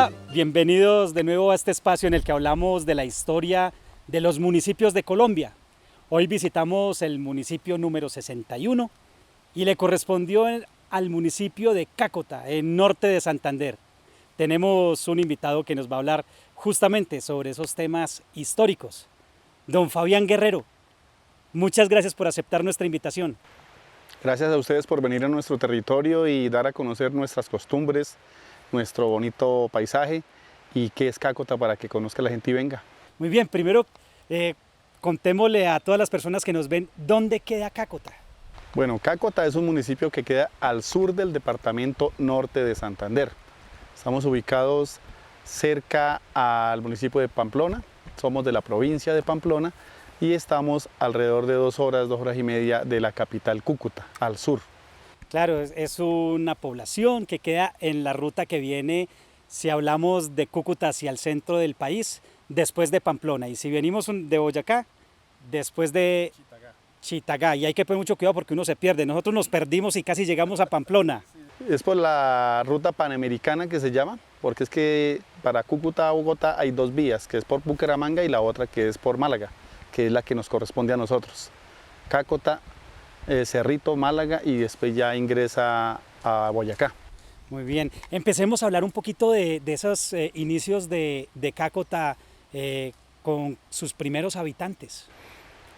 Hola, bienvenidos de nuevo a este espacio en el que hablamos de la historia de los municipios de Colombia. Hoy visitamos el municipio número 61 y le correspondió al municipio de Cácota, en norte de Santander. Tenemos un invitado que nos va a hablar justamente sobre esos temas históricos. Don Fabián Guerrero, muchas gracias por aceptar nuestra invitación. Gracias a ustedes por venir a nuestro territorio y dar a conocer nuestras costumbres, nuestro bonito paisaje y qué es Cácota para que conozca la gente y venga. Muy bien, primero contémosle a todas las personas que nos ven dónde queda Cácota. Bueno, Cácota es un municipio que queda al sur del departamento norte de Santander. Estamos ubicados cerca al municipio de Pamplona, somos de la provincia de Pamplona y estamos alrededor de 2 horas, 2 horas y media de la capital Cúcuta, al sur. Claro, es una población que queda en la ruta que viene, si hablamos de Cúcuta hacia el centro del país, después de Pamplona. Y si venimos de Boyacá, después de Chitagá. Y hay que poner mucho cuidado porque uno se pierde. Nosotros nos perdimos y casi llegamos a Pamplona. Es por la ruta panamericana que se llama, porque es que para Cúcuta a Bogotá hay 2 vías, que es por Bucaramanga y la otra que es por Málaga, que es la que nos corresponde a nosotros. Cácota, Cerrito, Málaga y después ya ingresa a Boyacá. Muy bien, empecemos a hablar un poquito de esos inicios de Cácota con sus primeros habitantes.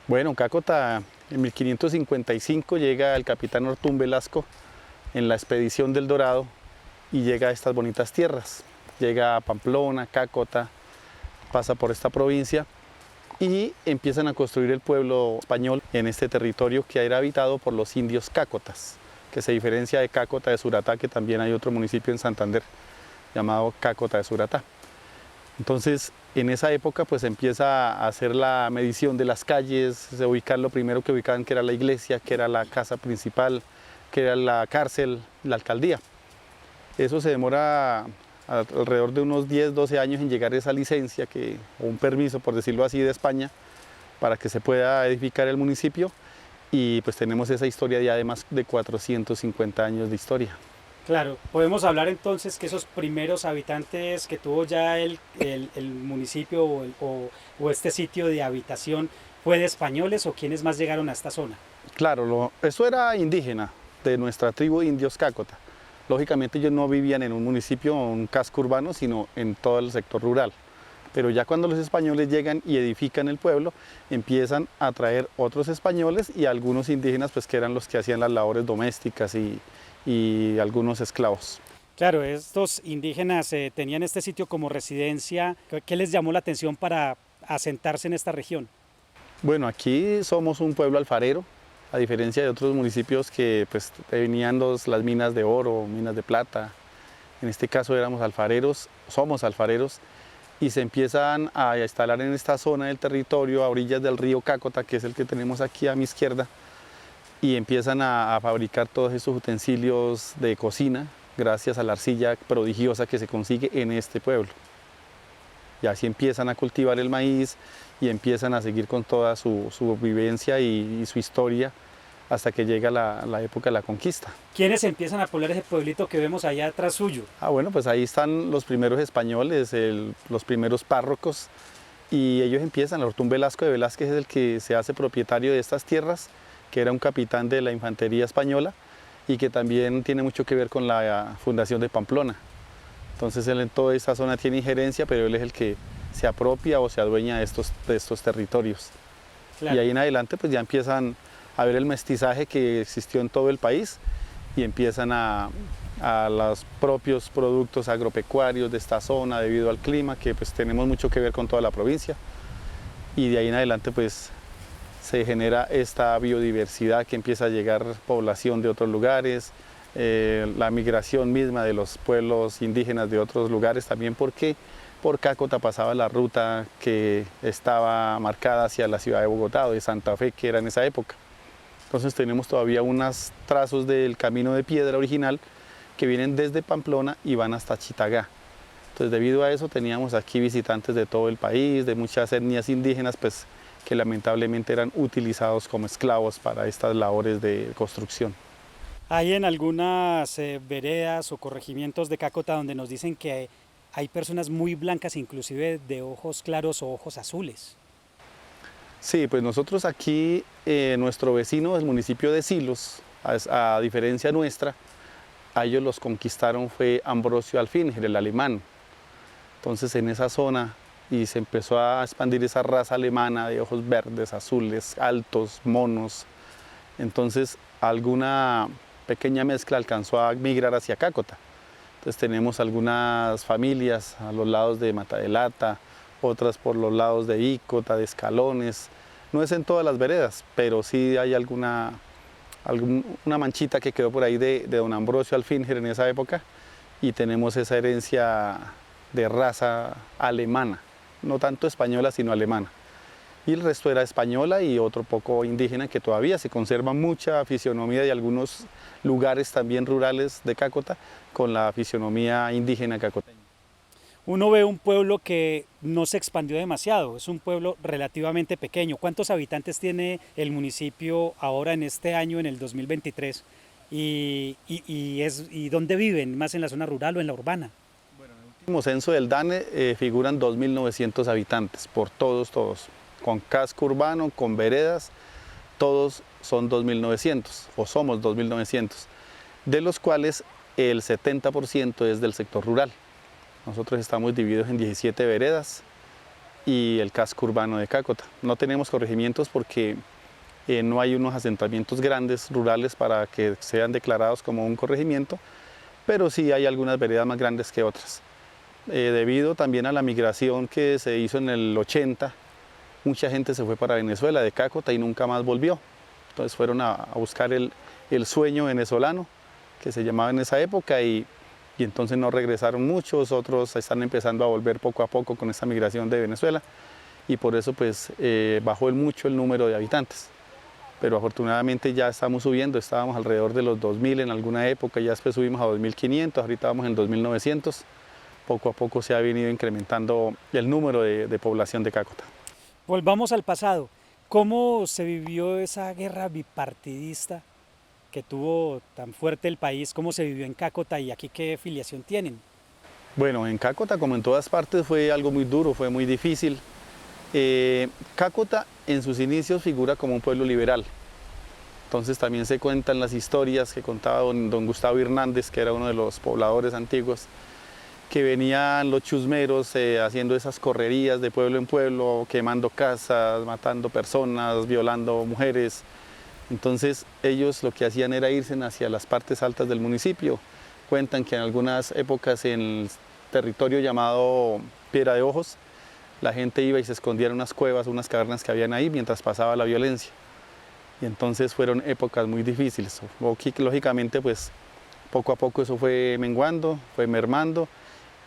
Bueno, Cácota en 1555 llega el capitán Ortún Velasco en la expedición del Dorado y llega a estas bonitas tierras. Llega a Pamplona, Cácota, pasa por esta provincia y empiezan a construir el pueblo español en este territorio que era habitado por los indios cácotas, que se diferencia de Cácota de Suratá, que también hay otro municipio en Santander llamado Cácota de Suratá. Entonces, en esa época pues empieza a hacer la medición de las calles, se ubican lo primero que ubicaban que era la iglesia, que era la casa principal, que era la cárcel, la alcaldía. Eso se demora alrededor de unos 10, 12 años en llegar a esa licencia, o un permiso, por decirlo así, de España, para que se pueda edificar el municipio. Y pues tenemos esa historia ya de más de 450 años de historia. Claro, podemos hablar entonces que esos primeros habitantes que tuvo ya el municipio o este sitio de habitación fue de españoles o quienes más llegaron a esta zona. Claro, eso era indígena de nuestra tribu de indios Cácota. Lógicamente ellos no vivían en un municipio o un casco urbano, sino en todo el sector rural. Pero ya cuando los españoles llegan y edifican el pueblo, empiezan a traer otros españoles y algunos indígenas, pues que eran los que hacían las labores domésticas y algunos esclavos. Claro, estos indígenas tenían este sitio como residencia. ¿Qué les llamó la atención para asentarse en esta región? Bueno, aquí somos un pueblo alfarero, a diferencia de otros municipios que pues venían las minas de oro, minas de plata. En este caso éramos alfareros, somos alfareros, y se empiezan a instalar en esta zona del territorio a orillas del río Cácota, que es el que tenemos aquí a mi izquierda, y empiezan a fabricar todos estos utensilios de cocina gracias a la arcilla prodigiosa que se consigue en este pueblo. Y así empiezan a cultivar el maíz y empiezan a seguir con toda su vivencia y su historia hasta que llega la época de la conquista. ¿Quiénes empiezan a poblar ese pueblito que vemos allá atrás suyo? Bueno, pues ahí están los primeros españoles, los primeros párrocos, y ellos empiezan. Ortún Velasco de Velázquez es el que se hace propietario de estas tierras, que era un capitán de la infantería española y que también tiene mucho que ver con la fundación de Pamplona. Entonces él en toda esta zona tiene injerencia, pero él es el que se apropia o se adueña de estos territorios. Claro. Y ahí en adelante pues ya empiezan a ver el mestizaje que existió en todo el país y empiezan a los propios productos agropecuarios de esta zona debido al clima, que pues tenemos mucho que ver con toda la provincia. Y de ahí en adelante pues se genera esta biodiversidad que empieza a llegar población de otros lugares, la migración misma de los pueblos indígenas de otros lugares también, porque por Cácota pasaba la ruta que estaba marcada hacia la ciudad de Bogotá o de Santa Fe, que era en esa época. Entonces tenemos todavía unos trazos del camino de piedra original que vienen desde Pamplona y van hasta Chitagá. Entonces debido a eso teníamos aquí visitantes de todo el país, de muchas etnias indígenas, pues que lamentablemente eran utilizados como esclavos para estas labores de construcción. Hay en algunas veredas o corregimientos de Cácota donde nos dicen que hay personas muy blancas, inclusive de ojos claros o ojos azules. Sí, pues nosotros aquí, nuestro vecino, el municipio de Silos, a diferencia nuestra, a ellos los conquistaron fue Ambrosio Alfinger, el alemán. Entonces en esa zona y se empezó a expandir esa raza alemana de ojos verdes, azules, altos, monos. Entonces alguna pequeña mezcla alcanzó a migrar hacia Cácota. Entonces tenemos algunas familias a los lados de Matadelata, otras por los lados de Ícota, de Escalones. No es en todas las veredas, pero sí hay una manchita que quedó por ahí de don Ambrosio Alfinger en esa época, y tenemos esa herencia de raza alemana, no tanto española sino alemana. Y el resto era española y otro poco indígena, que todavía se conserva mucha fisionomía de algunos lugares también rurales de Cácota con la fisionomía indígena cacoteña. Uno ve un pueblo que no se expandió demasiado, es un pueblo relativamente pequeño. ¿Cuántos habitantes tiene el municipio ahora en este año, en el 2023? ¿Y dónde viven? ¿Más en la zona rural o en la urbana? Bueno, en el último censo del DANE figuran 2.900 habitantes, por todos, con casco urbano, con veredas, todos son 2.900 o somos 2.900, de los cuales el 70% es del sector rural. Nosotros estamos divididos en 17 veredas y el casco urbano de Cácota. No tenemos corregimientos porque no hay unos asentamientos grandes rurales para que sean declarados como un corregimiento, pero sí hay algunas veredas más grandes que otras. Debido también a la migración que se hizo en el 80, mucha gente se fue para Venezuela de Cácota y nunca más volvió. Entonces fueron a buscar el sueño venezolano, que se llamaba en esa época, y entonces no regresaron muchos, otros están empezando a volver poco a poco con esta migración de Venezuela, y por eso pues bajó mucho el número de habitantes. Pero afortunadamente ya estamos subiendo, estábamos alrededor de los 2.000 en alguna época, ya después subimos a 2.500, ahorita vamos en 2.900. Poco a poco se ha venido incrementando el número de población de Cácota. Volvamos al pasado. ¿Cómo se vivió esa guerra bipartidista que tuvo tan fuerte el país? ¿Cómo se vivió en Cácota y aquí qué filiación tienen? Bueno, en Cácota, como en todas partes, fue algo muy duro, fue muy difícil. Cácota en sus inicios figura como un pueblo liberal. Entonces también se cuentan las historias que contaba don Gustavo Hernández, que era uno de los pobladores antiguos, que venían los chusmeros haciendo esas correrías de pueblo en pueblo, quemando casas, matando personas, violando mujeres. Entonces ellos lo que hacían era irse hacia las partes altas del municipio. Cuentan que en algunas épocas en el territorio llamado Piedra de Ojos, la gente iba y se escondía en unas cuevas, unas cavernas que habían ahí mientras pasaba la violencia. Y entonces fueron épocas muy difíciles. Lógicamente pues poco a poco eso fue menguando, fue mermando,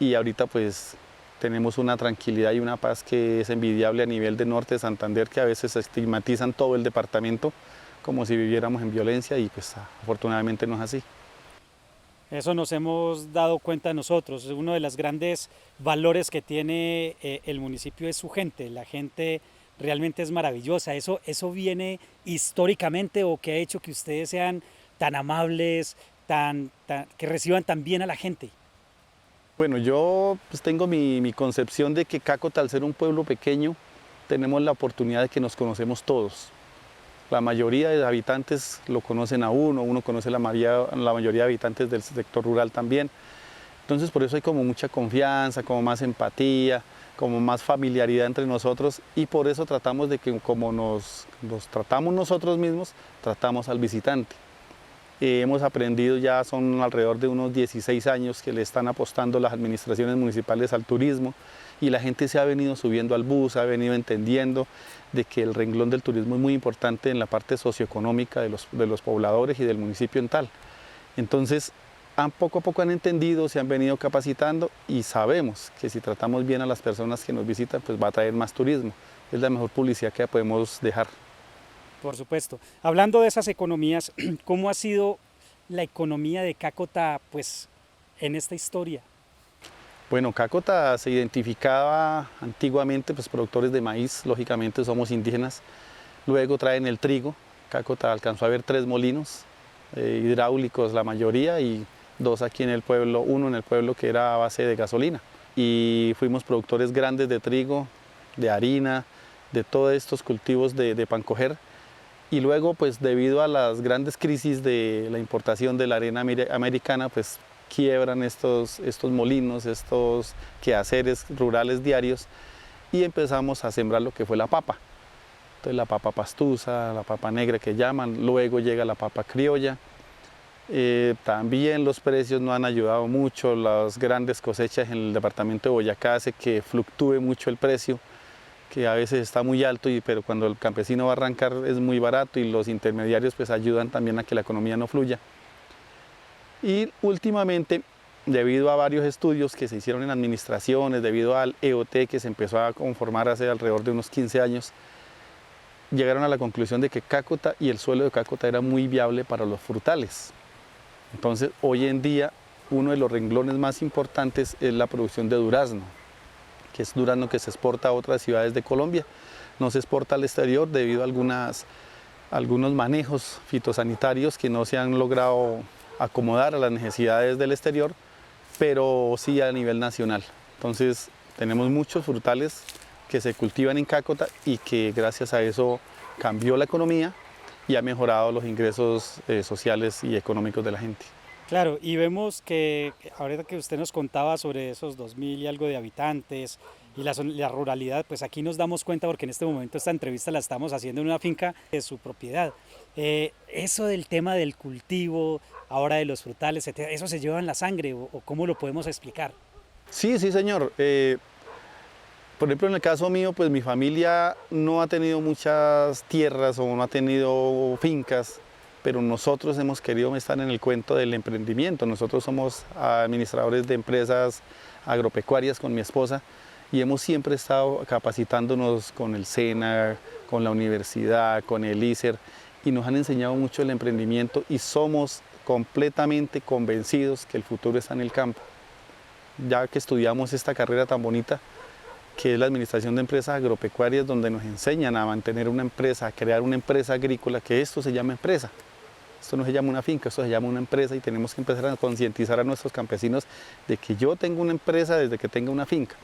y ahorita pues tenemos una tranquilidad y una paz que es envidiable a nivel de norte de Santander, que a veces estigmatizan todo el departamento como si viviéramos en violencia, y pues afortunadamente no es así. Eso nos hemos dado cuenta nosotros. Uno de los grandes valores que tiene el municipio es su gente. La gente realmente es maravillosa. ¿Eso viene históricamente o que ha hecho que ustedes sean tan amables, que reciban tan bien a la gente? Bueno, yo pues tengo mi concepción de que Cácota, al ser un pueblo pequeño, tenemos la oportunidad de que nos conocemos todos. La mayoría de habitantes lo conocen a uno conoce la mayoría de habitantes del sector rural también. Entonces por eso hay como mucha confianza, como más empatía, como más familiaridad entre nosotros, y por eso tratamos de que como nos tratamos nosotros mismos, tratamos al visitante. Hemos aprendido, ya son alrededor de unos 16 años que le están apostando las administraciones municipales al turismo, y la gente se ha venido subiendo al bus, ha venido entendiendo de que el renglón del turismo es muy importante en la parte socioeconómica de los pobladores y del municipio en tal. Entonces, poco a poco han entendido, se han venido capacitando, y sabemos que si tratamos bien a las personas que nos visitan, pues va a traer más turismo. Es la mejor publicidad que podemos dejar. Por supuesto. Hablando de esas economías, ¿cómo ha sido la economía de Cácota pues, en esta historia? Bueno, Cácota se identificaba antiguamente pues productores de maíz, lógicamente somos indígenas. Luego traen el trigo. Cácota alcanzó a haber 3 molinos hidráulicos la mayoría, y 2 aquí en el pueblo, uno en el pueblo que era a base de gasolina. y fuimos productores grandes de trigo, de harina, de todos estos cultivos de pancoger. Y luego, pues debido a las grandes crisis de la importación de la arena americana, pues quiebran estos molinos, estos quehaceres rurales diarios, y empezamos a sembrar lo que fue la papa. Entonces la papa pastusa, la papa negra que llaman, luego llega la papa criolla. También los precios no han ayudado mucho, las grandes cosechas en el departamento de Boyacá hace que fluctúe mucho el precio, que a veces está muy alto, pero cuando el campesino va a arrancar es muy barato, y los intermediarios pues ayudan también a que la economía no fluya. Y últimamente, debido a varios estudios que se hicieron en administraciones, debido al EOT que se empezó a conformar hace alrededor de unos 15 años, llegaron a la conclusión de que Cácota y el suelo de Cácota era muy viable para los frutales. Entonces, hoy en día, uno de los renglones más importantes es la producción de durazno, que es durazno que se exporta a otras ciudades de Colombia. No se exporta al exterior debido a algunos manejos fitosanitarios que no se han logrado acomodar a las necesidades del exterior, pero sí a nivel nacional. Entonces, tenemos muchos frutales que se cultivan en Cácota y que gracias a eso cambió la economía y ha mejorado los ingresos sociales y económicos de la gente. Claro, y vemos que ahorita que usted nos contaba sobre esos 2000 y algo de habitantes y la ruralidad, pues aquí nos damos cuenta porque en este momento esta entrevista la estamos haciendo en una finca de su propiedad. Eso del tema del cultivo, ahora de los frutales, etcétera, ¿eso se lleva en la sangre o cómo lo podemos explicar? Sí, sí, señor. Por ejemplo, en el caso mío, pues mi familia no ha tenido muchas tierras o no ha tenido fincas, pero nosotros hemos querido estar en el cuento del emprendimiento. Nosotros somos administradores de empresas agropecuarias con mi esposa y hemos siempre estado capacitándonos con el SENA, con la universidad, con el ISER, y nos han enseñado mucho el emprendimiento y somos completamente convencidos que el futuro está en el campo. Ya que estudiamos esta carrera tan bonita, que es la administración de empresas agropecuarias, donde nos enseñan a mantener una empresa, a crear una empresa agrícola, que esto se llama empresa. Esto no se llama una finca, esto se llama una empresa, y tenemos que empezar a concientizar a nuestros campesinos de que yo tengo una empresa desde que tenga una finca.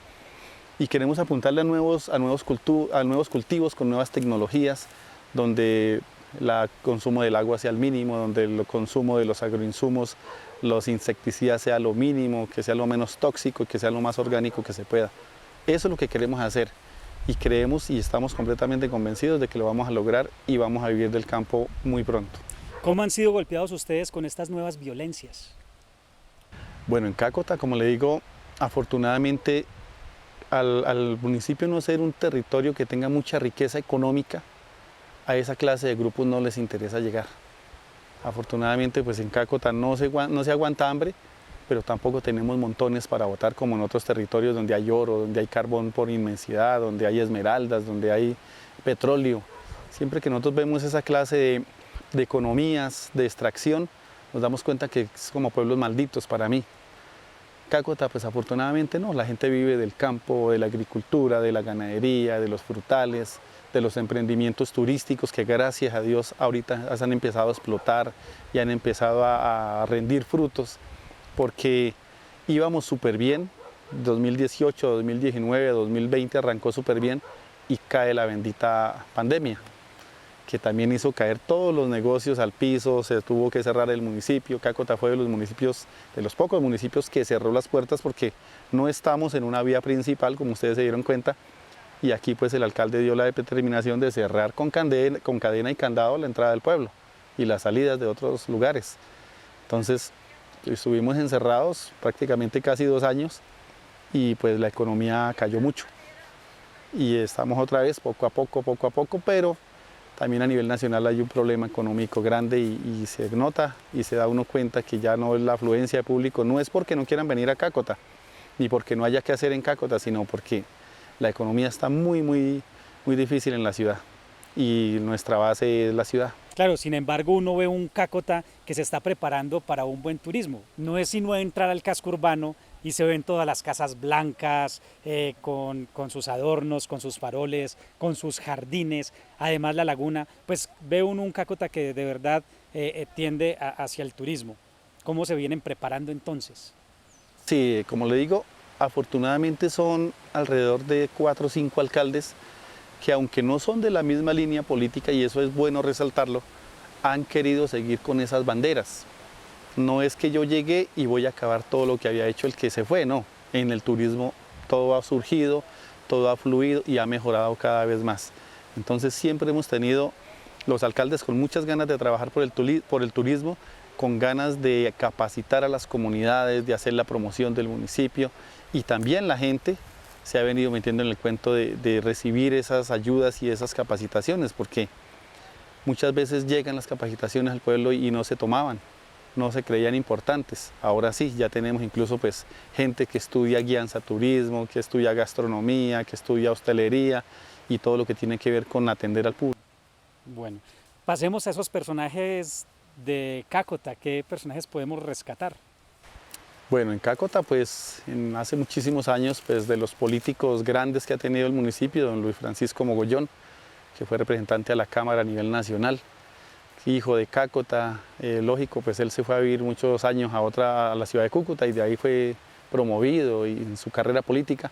Y queremos apuntarle a nuevos cultivos con nuevas tecnologías, donde el consumo del agua sea el mínimo, donde el consumo de los agroinsumos, los insecticidas sea lo mínimo, que sea lo menos tóxico, que sea lo más orgánico que se pueda. Eso es lo que queremos hacer y creemos y estamos completamente convencidos de que lo vamos a lograr y vamos a vivir del campo muy pronto. ¿Cómo han sido golpeados ustedes con estas nuevas violencias? Bueno, en Cácota, como le digo, afortunadamente al municipio no ser un territorio que tenga mucha riqueza económica, a esa clase de grupos no les interesa llegar. Afortunadamente, pues en Cácota no se aguanta hambre, pero tampoco tenemos montones para botar como en otros territorios donde hay oro, donde hay carbón por inmensidad, donde hay esmeraldas, donde hay petróleo. Siempre que nosotros vemos esa clase de economías, de extracción, nos damos cuenta que es como pueblos malditos para mí. Cácota, pues afortunadamente no, la gente vive del campo, de la agricultura, de la ganadería, de los frutales, de los emprendimientos turísticos que gracias a Dios ahorita han empezado a explotar y han empezado a rendir frutos, porque íbamos súper bien, 2018, 2019, 2020 arrancó súper bien y cae la bendita pandemia, que también hizo caer todos los negocios al piso, se tuvo que cerrar el municipio. Cácota fue de los pocos municipios que cerró las puertas porque no estamos en una vía principal, como ustedes se dieron cuenta, y aquí pues el alcalde dio la determinación de cerrar con cadena y candado la entrada del pueblo y las salidas de otros lugares. Entonces estuvimos encerrados prácticamente casi 2 años y pues la economía cayó mucho. Y estamos otra vez poco a poco, pero también a nivel nacional hay un problema económico grande y se nota y se da uno cuenta que ya no es la afluencia de público, no es porque no quieran venir a Cácota, ni porque no haya que hacer en Cácota, sino porque la economía está muy difícil en la ciudad y nuestra base es la ciudad. Claro, sin embargo uno ve un Cácota que se está preparando para un buen turismo. No es sino entrar al casco urbano y se ven todas las casas blancas, con sus adornos, con sus faroles, con sus jardines, además la laguna, pues ve uno un Cácota que de verdad hacia el turismo. ¿Cómo se vienen preparando entonces? Sí, como le digo, afortunadamente son alrededor de 4 o 5 alcaldes que, aunque no son de la misma línea política, y eso es bueno resaltarlo, han querido seguir con esas banderas. No es que yo llegué y voy a acabar todo lo que había hecho el que se fue, no. En el turismo todo ha surgido, todo ha fluido y ha mejorado cada vez más. Entonces siempre hemos tenido los alcaldes con muchas ganas de trabajar por el turismo, con ganas de capacitar a las comunidades, de hacer la promoción del municipio, y también la gente se ha venido metiendo en el cuento de recibir esas ayudas y esas capacitaciones, porque muchas veces llegan las capacitaciones al pueblo y no se tomaban, no se creían importantes. Ahora sí, ya tenemos incluso pues gente que estudia guianza turismo, que estudia gastronomía, que estudia hostelería y todo lo que tiene que ver con atender al público. Bueno, pasemos a esos personajes de Cácota. ¿Qué personajes podemos rescatar? Bueno, en Cácota, pues hace muchísimos años, pues de los políticos grandes que ha tenido el municipio, don Luis Francisco Mogollón, que fue representante a la Cámara a nivel nacional, hijo de Cácota, lógico, pues él se fue a vivir muchos años a la ciudad de Cúcuta y de ahí fue promovido y en su carrera política,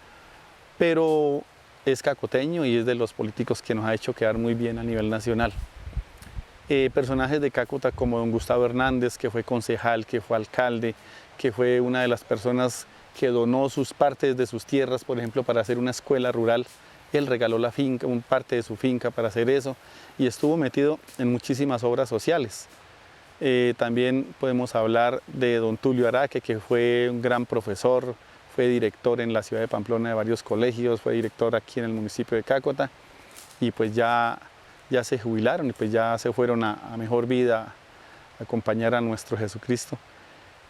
pero es cacoteño y es de los políticos que nos ha hecho quedar muy bien a nivel nacional. Personajes de Cácota como don Gustavo Hernández, que fue concejal, que fue alcalde, que fue una de las personas que donó sus partes de sus tierras, por ejemplo, para hacer una escuela rural. Él regaló la finca, una parte de su finca para hacer eso, y estuvo metido en muchísimas obras sociales. También podemos hablar de don Tulio Araque, que fue un gran profesor, fue director en la ciudad de Pamplona de varios colegios, fue director aquí en el municipio de Cácota, y pues ya se jubilaron y pues ya se fueron a mejor vida a acompañar a nuestro Jesucristo.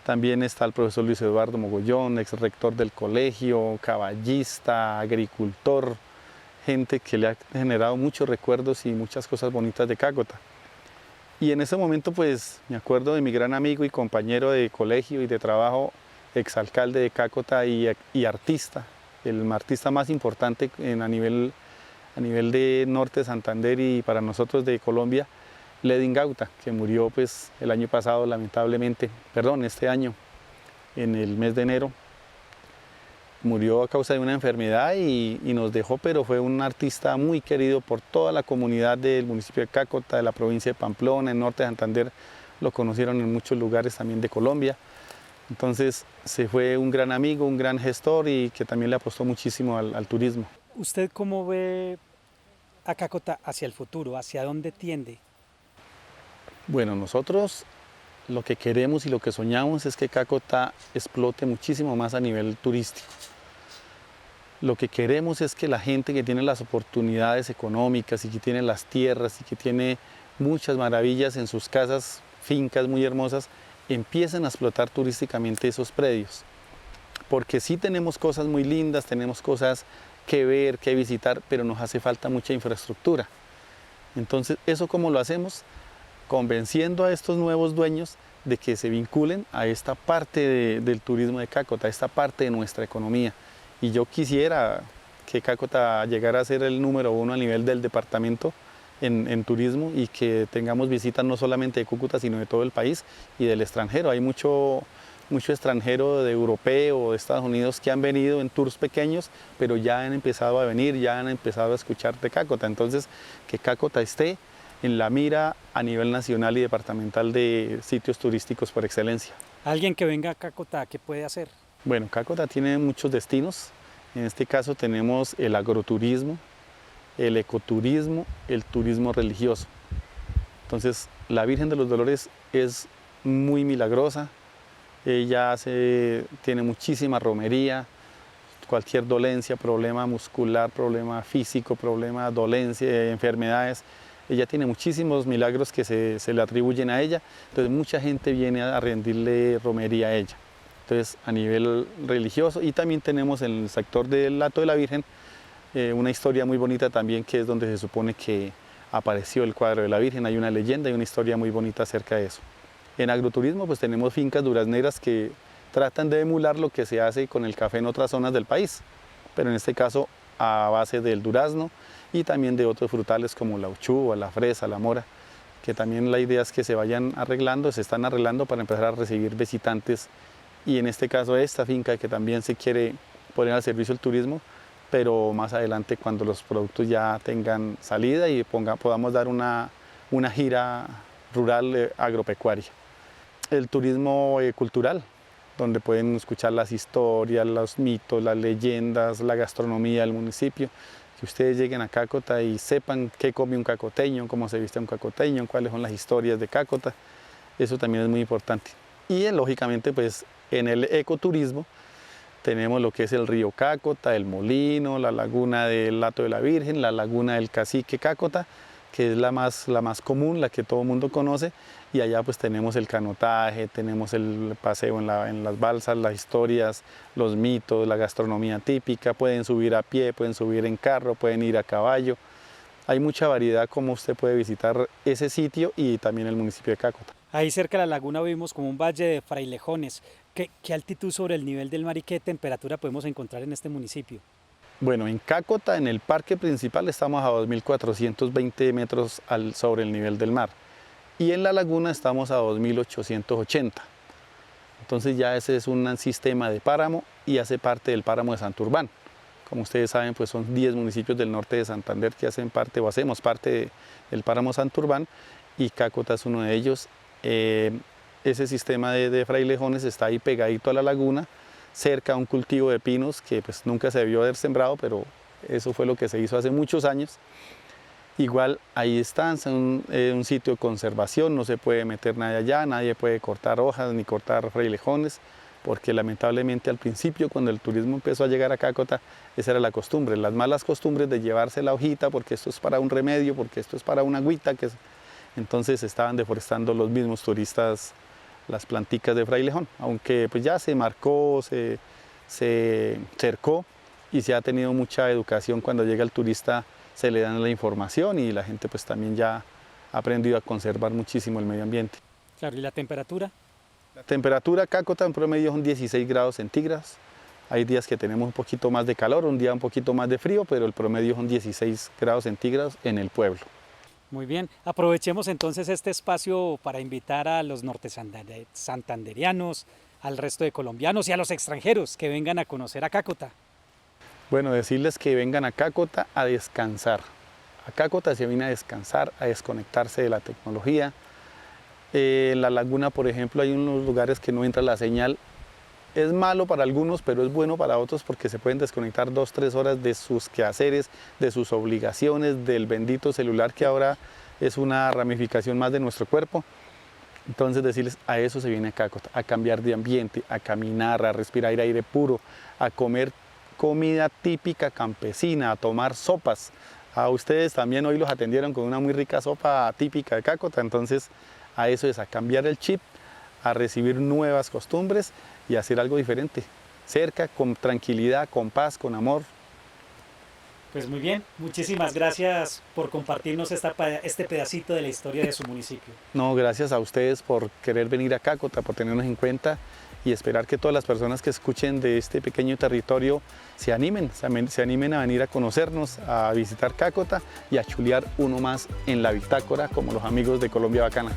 También está el profesor Luis Eduardo Mogollón, ex rector del colegio, caballista, agricultor, gente que le ha generado muchos recuerdos y muchas cosas bonitas de Cácota. Y en ese momento pues me acuerdo de mi gran amigo y compañero de colegio y de trabajo, exalcalde de Cácota y artista, el artista más importante a nivel de norte de Santander y para nosotros de Colombia, Ledin Gauta, que murió pues el año pasado lamentablemente, este año, en el mes de enero. Murió a causa de una enfermedad y nos dejó, pero fue un artista muy querido por toda la comunidad del municipio de Cácota, de la provincia de Pamplona, en norte de Santander. Lo conocieron en muchos lugares también de Colombia. Entonces se fue un gran amigo, un gran gestor y que también le apostó muchísimo al turismo. ¿Usted cómo ve a Cácota hacia el futuro? ¿Hacia dónde tiende? Bueno, nosotros lo que queremos y lo que soñamos es que Cácota explote muchísimo más a nivel turístico. Lo que queremos es que la gente que tiene las oportunidades económicas y que tiene las tierras y que tiene muchas maravillas en sus casas, fincas muy hermosas, empiecen a explotar turísticamente esos predios. Porque sí tenemos cosas muy lindas, tenemos cosas que ver, que visitar, pero nos hace falta mucha infraestructura. Entonces, ¿eso cómo lo hacemos? Convenciendo a estos nuevos dueños de que se vinculen a esta parte del turismo de Cácota, a esta parte de nuestra economía. Y yo quisiera que Cácota llegara a ser el número 1 a nivel del departamento en turismo y que tengamos visitas no solamente de Cúcuta, sino de todo el país y del extranjero. Hay mucho extranjero de europeo o de Estados Unidos que han venido en tours pequeños, pero ya han empezado a venir, ya han empezado a escuchar de Cácota. Entonces, que Cácota esté en la mira a nivel nacional y departamental de sitios turísticos por excelencia. Alguien que venga a Cácota, ¿qué puede hacer? Bueno, Cácota tiene muchos destinos. En este caso tenemos el agroturismo, el ecoturismo, el turismo religioso. Entonces, la Virgen de los Dolores es muy milagrosa. Ella tiene muchísima romería. Cualquier dolencia, problema muscular, problema físico, problema, dolencia, enfermedades. Ella tiene muchísimos milagros que se le atribuyen a ella. Entonces, mucha gente viene a rendirle romería a ella. Entonces, a nivel religioso, y también tenemos en el sector del Hato de la Virgen una historia muy bonita también, que es donde se supone que apareció el cuadro de la Virgen. Hay una leyenda y una historia muy bonita acerca de eso. En agroturismo pues tenemos fincas durazneras que tratan de emular lo que se hace con el café en otras zonas del país, pero en este caso a base del durazno y también de otros frutales como la uchuva, la fresa, la mora, que también la idea es que se vayan arreglando, se están arreglando para empezar a recibir visitantes. Y en este caso esta finca que también se quiere poner al servicio del turismo, pero más adelante cuando los productos ya tengan salida y podamos dar una gira rural agropecuaria. El turismo cultural, donde pueden escuchar las historias, los mitos, las leyendas, la gastronomía del municipio. Que ustedes lleguen a Cácota y sepan qué come un cacoteño, cómo se viste un cacoteño, cuáles son las historias de Cácota. Eso también es muy importante. Y lógicamente pues en el ecoturismo tenemos lo que es el río Cácota, el Molino, la laguna del Hato de la Virgen, la laguna del Cacique Cácota, que es la más común, la que todo el mundo conoce, y allá pues tenemos el canotaje, tenemos el paseo en las balsas, las historias, los mitos, la gastronomía típica, pueden subir a pie, pueden subir en carro, pueden ir a caballo. Hay mucha variedad como usted puede visitar ese sitio y también el municipio de Cácota. Ahí cerca de la laguna vimos como un valle de frailejones. ¿Qué altitud sobre el nivel del mar y qué temperatura podemos encontrar en este municipio? Bueno, en Cácota, en el parque principal, estamos a 2.420 metros sobre el nivel del mar. Y en la laguna estamos a 2.880. Entonces ya ese es un sistema de páramo y hace parte del páramo de Santurbán. Como ustedes saben, pues son 10 municipios del norte de Santander que hacen parte o hacemos parte del páramo Santurbán y Cácota es uno de ellos. Ese sistema de frailejones está ahí pegadito a la laguna, cerca a un cultivo de pinos que pues nunca se debió haber sembrado, pero eso fue lo que se hizo hace muchos años. Igual ahí están, son un sitio de conservación, no se puede meter nadie allá, nadie puede cortar hojas ni cortar frailejones, porque lamentablemente al principio cuando el turismo empezó a llegar a Cácota, esa era la costumbre, las malas costumbres de llevarse la hojita porque esto es para un remedio, porque esto es para una agüita, entonces estaban deforestando los mismos turistas las planticas de frailejón, aunque pues ya se marcó, se cercó y se ha tenido mucha educación cuando llega el turista, se le dan la información y la gente pues también ya ha aprendido a conservar muchísimo el medio ambiente. Claro, ¿y la temperatura? La temperatura Cácota en promedio son 16 grados centígrados. Hay días que tenemos un poquito más de calor, un día un poquito más de frío, pero el promedio son 16 grados centígrados en el pueblo. Muy bien, aprovechemos entonces este espacio para invitar a los santanderianos, al resto de colombianos y a los extranjeros que vengan a conocer a Cácota. Bueno, decirles que vengan a Cácota a descansar. A Cácota se viene a descansar, a desconectarse de la tecnología. En la laguna, por ejemplo, hay unos lugares que no entra la señal. Es malo para algunos, pero es bueno para otros porque se pueden desconectar 2-3 horas de sus quehaceres, de sus obligaciones, del bendito celular que ahora es una ramificación más de nuestro cuerpo. Entonces decirles, a eso se viene a Cácota, a cambiar de ambiente, a caminar, a respirar aire puro, a comer comida típica campesina, a tomar sopas. A ustedes también hoy los atendieron con una muy rica sopa típica de Cácota, entonces a eso es, a cambiar el chip, a recibir nuevas costumbres y hacer algo diferente, cerca, con tranquilidad, con paz, con amor. Pues muy bien, muchísimas gracias por compartirnos este pedacito de la historia de su municipio. No, gracias a ustedes por querer venir a Cácota, por tenernos en cuenta y esperar que todas las personas que escuchen de este pequeño territorio se animen a venir a conocernos, a visitar Cácota y a chulear uno más en la bitácora como los amigos de Colombia Bacana.